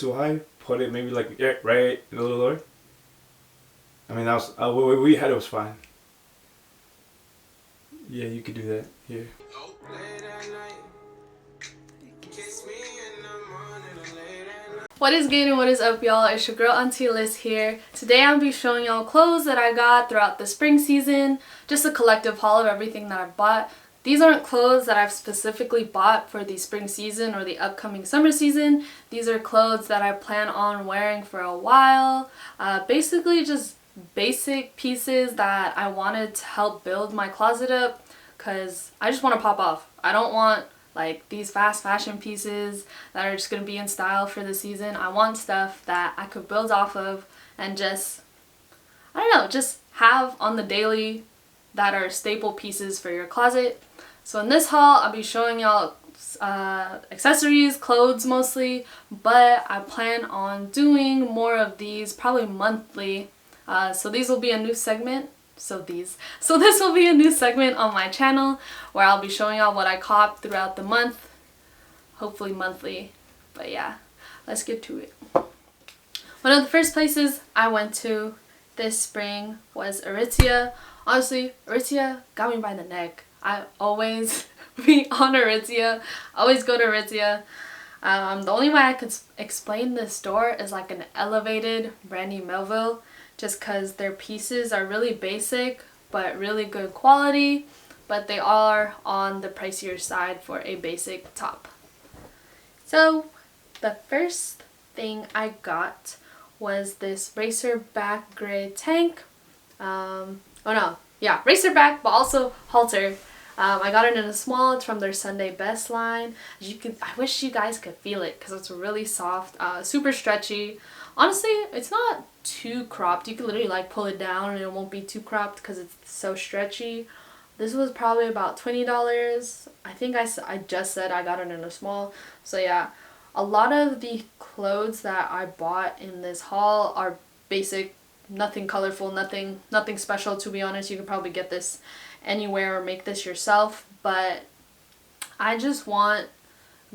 too high, put it maybe like right a little lower. I mean, that was we had it was fine. Yeah, you could do that here. What is good and what is up, y'all? It's your girl Auntie Liz here. Today I'll be showing y'all clothes that I got throughout the spring season. Just a collective haul of everything that I've bought. These aren't clothes that I've specifically bought for the spring season or the upcoming summer season. These are clothes that I plan on wearing for a while. Basically just basic pieces that I wanted to help build my closet up because I just want to pop off. I don't want like these fast fashion pieces that are just going to be in style for the season. I want stuff that I could build off of and just, I don't know, just have on the daily that are staple pieces for your closet. So in this haul, I'll be showing y'all accessories, clothes mostly, but I plan on doing more of these probably monthly. So these will be a new segment. So this will be a new segment on my channel where I'll be showing y'all what I copped throughout the month, hopefully monthly. But yeah, let's get to it. One of the first places I went to this spring was Aritzia. Honestly, Aritzia got me by the neck. I always be on Aritzia, always go to Aritzia. The only way I could explain this store is like an elevated Brandy Melville, just because their pieces are really basic but really good quality, but they are on the pricier side for a basic top. So the first thing I got was this racerback gray tank. Racerback, but also halter. I got it in a small. It's from their Sunday Best line. I wish you guys could feel it because it's really soft, super stretchy. Honestly, it's not too cropped. You can literally like pull it down and it won't be too cropped because it's so stretchy. This was probably about $20. I think I just said I got it in a small. So yeah, a lot of the clothes that I bought in this haul are basic, nothing colorful, nothing special, to be honest. You could probably get this anywhere or make this yourself, but I just want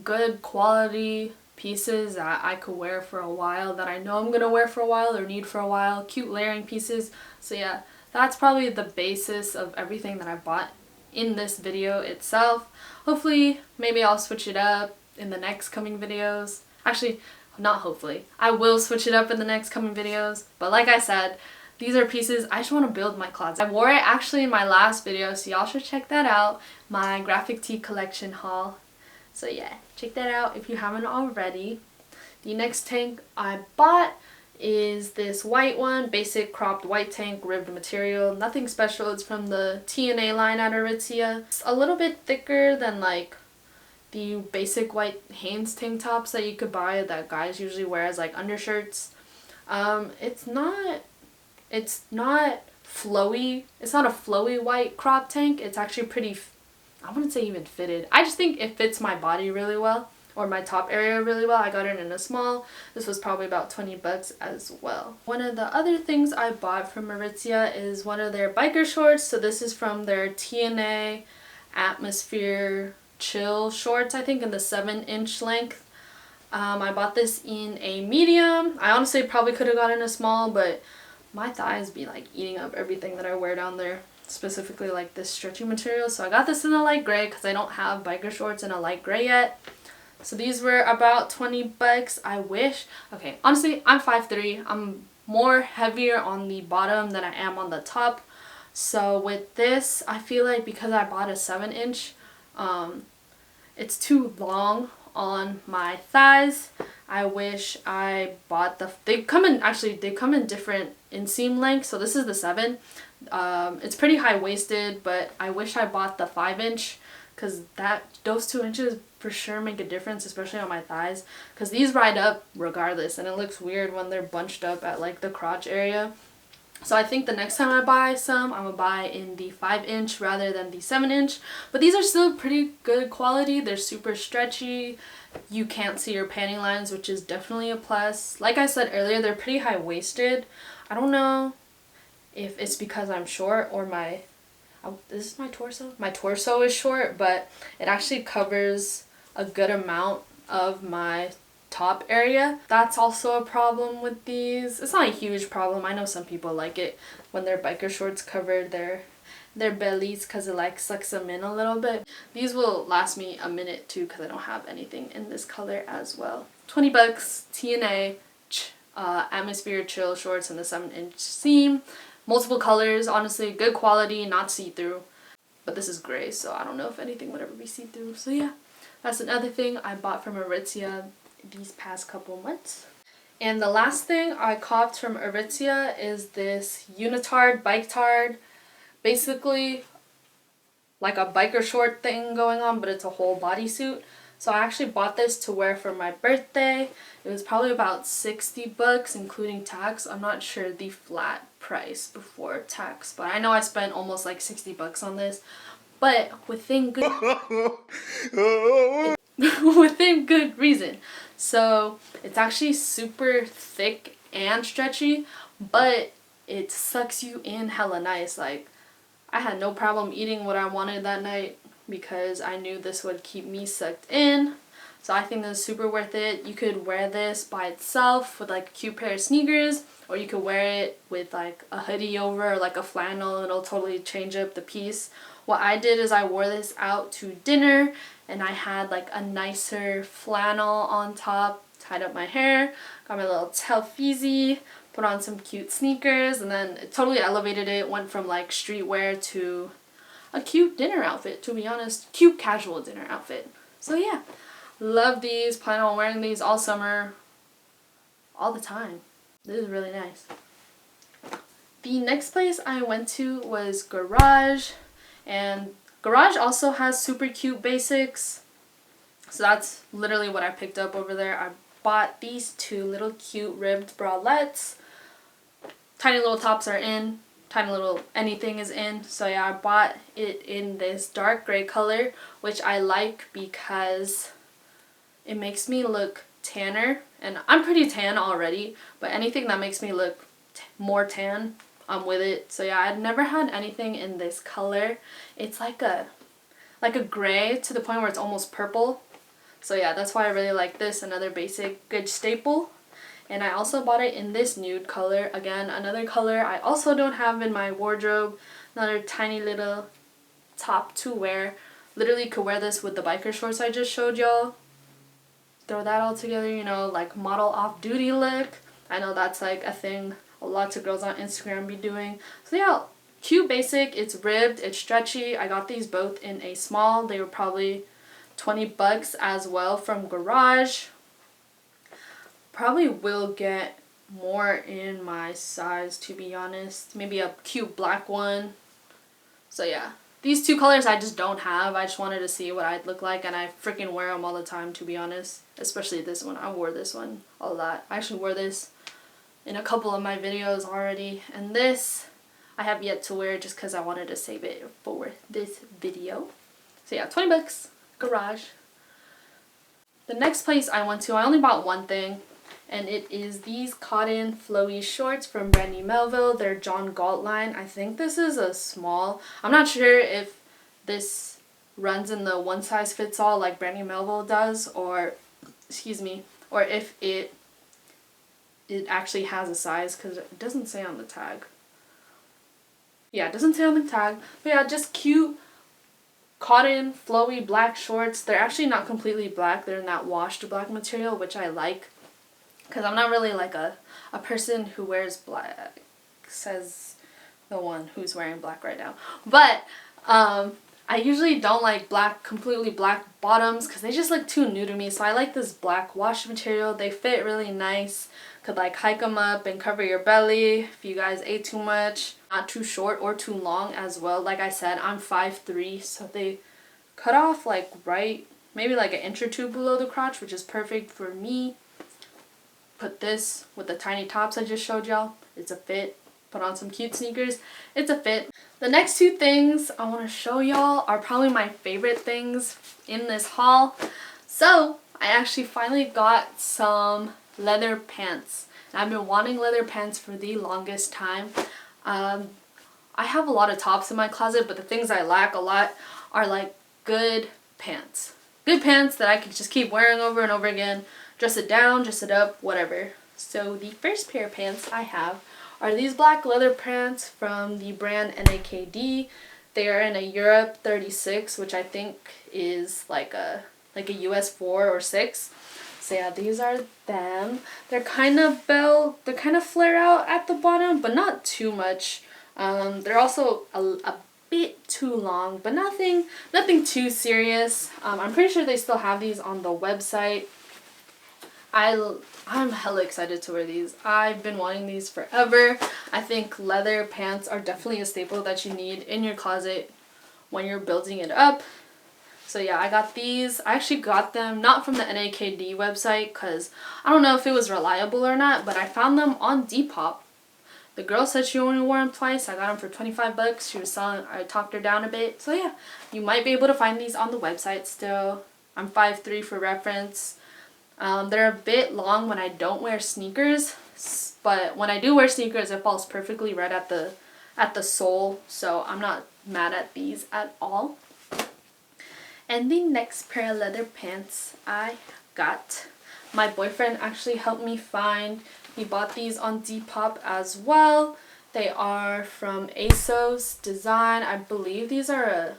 good quality pieces that I could wear for a while, that I know I'm gonna wear for a while or need for a while, cute layering pieces. So yeah, that's probably the basis of everything that I bought in this video itself. Hopefully, maybe I'll switch it up in the next coming videos. Actually, not hopefully. I will switch it up in the next coming videos, but like I said, these are pieces I just want to build my closet. I wore it actually in my last video, so y'all should check that out, my graphic tee collection haul. So yeah, check that out if you haven't already. The next tank I bought is this white one, basic cropped white tank, ribbed material, nothing special. It's from the TNA line at Aritzia. It's a little bit thicker than like the basic white Hanes tank tops that you could buy that guys usually wear as like undershirts. It's not flowy. It's not a flowy white crop tank. It's actually pretty, I wouldn't say even fitted. I just think it fits my body really well, or my top area really well. I got it in a small. This was probably about $20 as well. One of the other things I bought from Aritzia is one of their biker shorts. So this is from their TNA Atmosphere Chill shorts, I think in the 7-inch length. I bought this in a medium. I honestly probably could have gotten a small, but my thighs be like eating up everything that I wear down there, specifically like this stretchy material. So I got this in a light gray because I don't have biker shorts in a light gray yet. So these were about $20. I wish, okay, honestly, I'm 5'3". I'm more heavier on the bottom than I am on the top. So with this, I feel like because I bought a 7-inch, it's too long on my thighs. I wish I bought they come in different inseam lengths. So this is the 7. It's pretty high-waisted, but I wish I bought the 5-inch because those 2 inches for sure make a difference, especially on my thighs, because these ride up regardless and it looks weird when they're bunched up at like the crotch area. So I think the next time I buy some, I'm gonna buy in the 5-inch rather than the 7-inch. But these are still pretty good quality. They're super stretchy. You can't see your panty lines, which is definitely a plus. Like I said earlier, they're pretty high-waisted. I don't know if it's because I'm short or this is my torso? My torso is short, but it actually covers a good amount of my top area. That's also a problem with these. It's not a huge problem. I know some people like it when their biker shorts cover their bellies because it like sucks them in a little bit. These will last me a minute too because I don't have anything in this color as well. 20 bucks, TNA, Atmosphere Chill shorts in the 7-inch seam. Multiple colors, honestly, good quality, not see-through. But this is gray, so I don't know if anything would ever be see-through. So yeah, that's another thing I bought from Aritzia these past couple months. And the last thing I copped from Aritzia is this unitard, bike tard. Basically like a biker short thing going on, but it's a whole bodysuit. So I actually bought this to wear for my birthday. It was probably about 60 bucks including tax. I'm not sure the flat price before tax, but I know I spent almost like 60 bucks on this. But within good within good reason. So it's actually super thick and stretchy, but it sucks you in hella nice. Like, I had no problem eating what I wanted that night because I knew this would keep me sucked in. So I think this is super worth it. You could wear this by itself with like a cute pair of sneakers, or you could wear it with like a hoodie over or like a flannel. It'll totally change up the piece. What I did is I wore this out to dinner and I had like a nicer flannel on top, tied up my hair, got my little Telfeezy, put on some cute sneakers, and then it totally elevated it. Went from like streetwear to a cute dinner outfit, to be honest. Cute casual dinner outfit. So yeah, love these. Plan on wearing these all summer, all the time. This is really nice. The next place I went to was Garage, and Garage also has super cute basics. So that's literally what I picked up over there. I bought these two little cute ribbed bralettes. Tiny little tops are in, tiny little anything is in. So yeah, I bought it in this dark gray color, which I like because it makes me look tanner, and I'm pretty tan already, but anything that makes me look more tan, I'm with it. So yeah, I've never had anything in this color. It's like a gray to the point where it's almost purple. So yeah, that's why I really like this. Another basic good staple. And I also bought it in this nude color. Again, another color I also don't have in my wardrobe. Another tiny little top to wear. Literally could wear this with the biker shorts I just showed y'all. Throw that all together, you know, like model off-duty look. I know that's like a thing a lot of girls on Instagram be doing. So yeah, cute basic. It's ribbed, it's stretchy. I got these both in a small. They were probably 20 bucks as well from Garage. Probably will get more in my size, to be honest. Maybe a cute black one. So yeah, these two colors I just don't have. I just wanted to see what I'd look like, and I freaking wear them all the time, to be honest. Especially this one. I wore this one a lot. I actually wore this in a couple of my videos already. And this I have yet to wear just because I wanted to save it for this video. So yeah, 20 bucks. Garage. The next place I went to, I only bought one thing, and it is these cotton flowy shorts from Brandy Melville. They're John Galt line. I think this is a small. I'm not sure if this runs in the one size fits all like Brandy Melville does, or excuse me, or if it actually has a size, because it doesn't say on the tag. Yeah, it doesn't say on the tag. But yeah, just cute cotton flowy black shorts. They're actually not completely black. They're in that washed black material, which I like, because I'm not really like a person who wears black, says the one who's wearing black right now. But I usually don't like completely black bottoms because they just look too new to me. So I like this black wash material. They fit really nice. Could like hike them up and cover your belly if you guys ate too much. Not too short or too long as well. Like I said, I'm 5'3", so they cut off like right, maybe like an inch or two below the crotch, which is perfect for me. Put this with the tiny tops I just showed y'all. It's a fit. Put on some cute sneakers. It's a fit. The next two things I want to show y'all are probably my favorite things in this haul. So I actually finally got some leather pants. And I've been wanting leather pants for the longest time. I have a lot of tops in my closet, but the things I lack a lot are like good pants. Good pants that I can just keep wearing over and over again. dress it down, dress it up, whatever. So the first pair of pants I have are these black leather pants from the brand NAKD. They are in a Europe 36, which I think is like a US 4 or 6. So yeah, these are them. They're kind of flare out at the bottom, but not too much. They're also a bit too long, but nothing too serious. I'm pretty sure they still have these on the website. I'm hella excited to wear these. I've been wanting these forever. I think leather pants are definitely a staple that you need in your closet when you're building it up. So yeah, I got these. I actually got them not from the NAKD website because I don't know if it was reliable or not, but I found them on Depop. The girl said she only wore them twice. I got them for 25 bucks. She was selling, I talked her down a bit. So yeah, you might be able to find these on the website still. I'm 5'3" for reference. They're a bit long when I don't wear sneakers, but when I do wear sneakers, it falls perfectly right at the sole, so I'm not mad at these at all. And the next pair of leather pants I got, my boyfriend actually helped me find. He bought these on Depop as well. They are from ASOS Design. I believe these are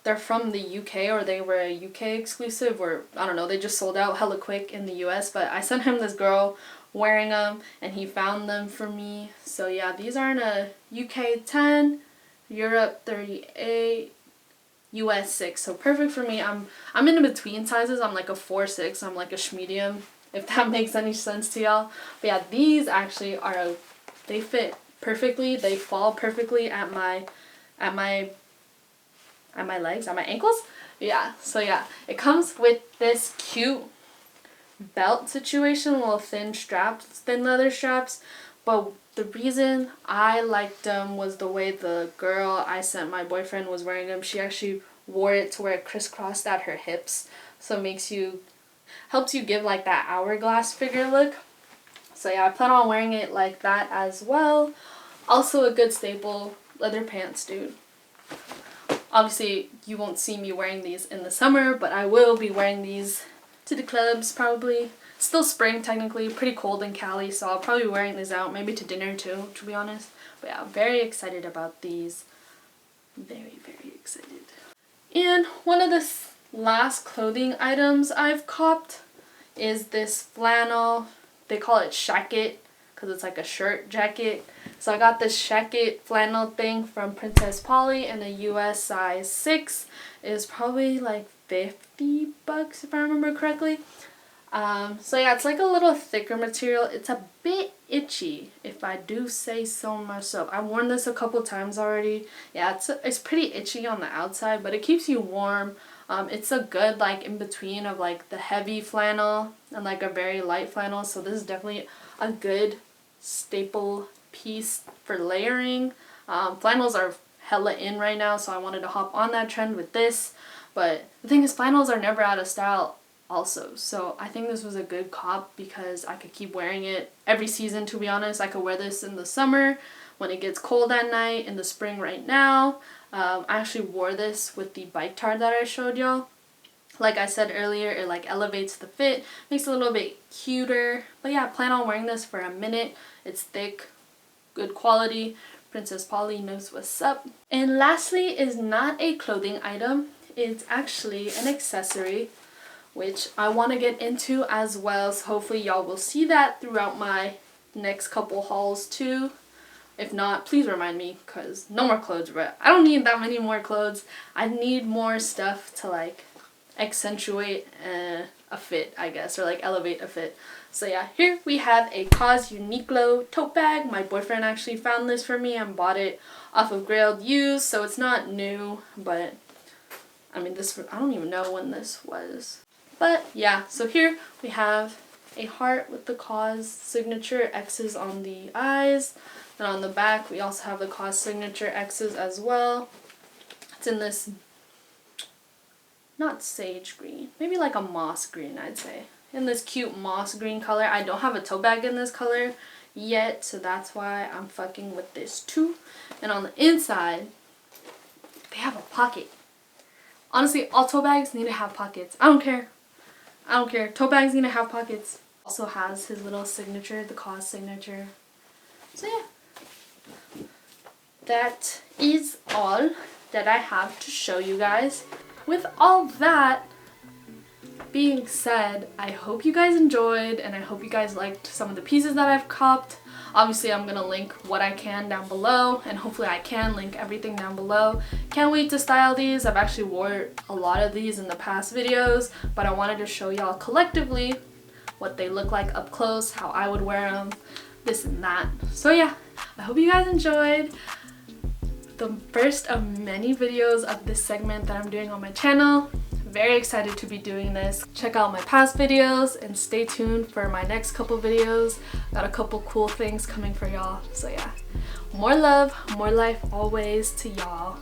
they're from the UK, or they were a UK exclusive, or I don't know, they just sold out hella quick in the US, but I sent him this girl wearing them and he found them for me. So yeah, these are in a UK 10, Europe 38, US 6. So perfect for me. I'm in between sizes. I'm like a 4'6". I'm like a medium, if that makes any sense to y'all. But yeah, these actually they fit perfectly. They fall perfectly at my legs, at my ankles. Yeah, so yeah, it comes with this cute belt situation, little thin leather straps, but the reason I liked them was the way the girl I sent my boyfriend was wearing them. She actually wore it to where it crisscrossed at her hips, so it helps you give like that hourglass figure look. So yeah, I plan on wearing it like that as well. Also a good staple, leather pants, dude. Obviously, you won't see me wearing these in the summer, but I will be wearing these to the clubs probably. Still spring technically, pretty cold in Cali, so I'll probably be wearing these out, maybe to dinner too, to be honest. But yeah, I'm very excited about these. Very, very excited. And one of the last clothing items I've copped is this flannel. They call it shacket because it's like a shirt jacket. So I got this shacket flannel thing from Princess Polly in a US size 6. It was probably like 50 bucks if I remember correctly. So yeah, it's like a little thicker material. It's a bit itchy, if I do say so myself. I've worn this a couple times already. Yeah, it's pretty itchy on the outside, but it keeps you warm. It's a good like in between of like the heavy flannel and like a very light flannel. So this is definitely a good staple piece for layering. Flannels are hella in right now, so I wanted to hop on that trend with this. But the thing is, flannels are never out of style also, so I think this was a good cop because I could keep wearing it every season, to be honest. I could wear this in the summer when it gets cold at night, in the spring right now. I actually wore this with the bike tard that I showed y'all. Like I said earlier, it like elevates the fit, makes it a little bit cuter. But yeah, I plan on wearing this for a minute. It's thick, good quality. Princess Polly knows what's up. And lastly is not a clothing item. It's actually an accessory, which I want to get into as well. So hopefully y'all will see that throughout my next couple hauls too. If not, please remind me, because no more clothes, but I don't need that many more clothes. I need more stuff to like accentuate a fit, I guess, or like elevate a fit. So yeah, here we have a COS Uniqlo tote bag. My boyfriend actually found this for me and bought it off of Grailed Used, so it's not new, but I mean this, I don't even know when this was. But yeah, so here we have a heart with the COS signature X's on the eyes. And on the back, we also have the COS signature X's as well. It's in this, not sage green, maybe like a moss green, I'd say. In this cute moss green color. I don't have a tote bag in this color yet, so that's why I'm fucking with this too. And on the inside, they have a pocket. Honestly, all tote bags need to have pockets. I don't care. I don't care. Tote bags need to have pockets. Also has his little signature, the cause signature. So yeah. That is all that I have to show you guys. With all that being said, I hope you guys enjoyed and I hope you guys liked some of the pieces that I've copped. Obviously, I'm gonna link what I can down below, and hopefully I can link everything down below. Can't wait to style these. I've actually wore a lot of these in the past videos, but I wanted to show y'all collectively what they look like up close, how I would wear them, this and that. So yeah, I hope you guys enjoyed the first of many videos of this segment that I'm doing on my channel. Very excited to be doing this. Check out my past videos and stay tuned for my next couple videos. Got a couple cool things coming for y'all. So yeah, more love, more life always to y'all.